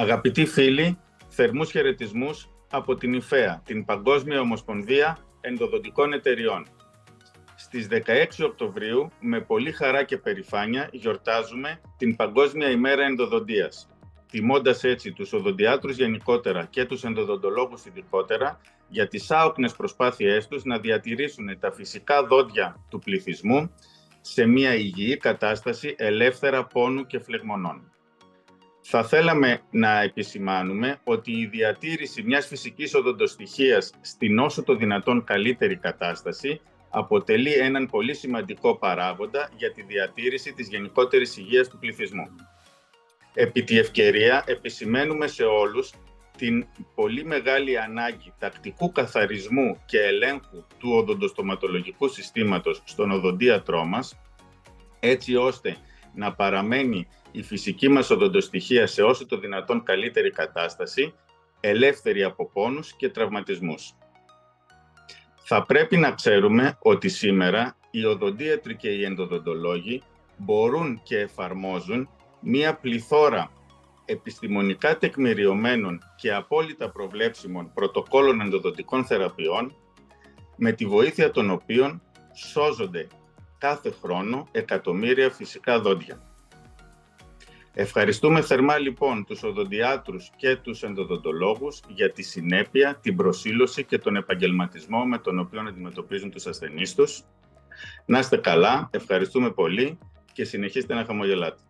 Αγαπητοί φίλοι, θερμούς χαιρετισμούς από την ΙΦΕΑ, την Παγκόσμια Ομοσπονδία Ενδοδοντικών Εταιριών. Στις 16 Οκτωβρίου, με πολύ χαρά και περηφάνεια, γιορτάζουμε την Παγκόσμια ημέρα ενδοδοντίας, τιμώντας έτσι τους οδοντιάτρους γενικότερα και τους ενδοδοντολόγους ειδικότερα για τις άοκνες προσπάθειές τους να διατηρήσουν τα φυσικά δόντια του πληθυσμού σε μια υγιή κατάσταση ελεύθερα πόνου και φλεγμονών. Θα θέλαμε να επισημάνουμε ότι η διατήρηση μιας φυσικής οδοντοστοιχείας στην όσο το δυνατόν καλύτερη κατάσταση αποτελεί έναν πολύ σημαντικό παράγοντα για τη διατήρηση της γενικότερης υγείας του πληθυσμού. Επί τη ευκαιρία επισημαίνουμε σε όλους την πολύ μεγάλη ανάγκη τακτικού καθαρισμού και ελέγχου του οδοντοστοματολογικού συστήματος στον οδοντίατρό μας, έτσι ώστε να παραμένει η φυσική μας οδοντοστοιχεία σε όσο το δυνατόν καλύτερη κατάσταση, ελεύθερη από πόνους και τραυματισμούς. Θα πρέπει να ξέρουμε ότι σήμερα οι οδοντίατροι και οι ενδοδοντολόγοι μπορούν και εφαρμόζουν μία πληθώρα επιστημονικά τεκμηριωμένων και απόλυτα προβλέψιμων πρωτοκόλων ενδοδοντικών θεραπείων, με τη βοήθεια των οποίων σώζονται κάθε χρόνο εκατομμύρια φυσικά δόντια. Ευχαριστούμε θερμά λοιπόν τους οδοντιάτρους και τους ενδοδοντολόγους για τη συνέπεια, την προσήλωση και τον επαγγελματισμό με τον οποίο αντιμετωπίζουν τους ασθενείς τους. Να είστε καλά, ευχαριστούμε πολύ και συνεχίστε να χαμογελάτε.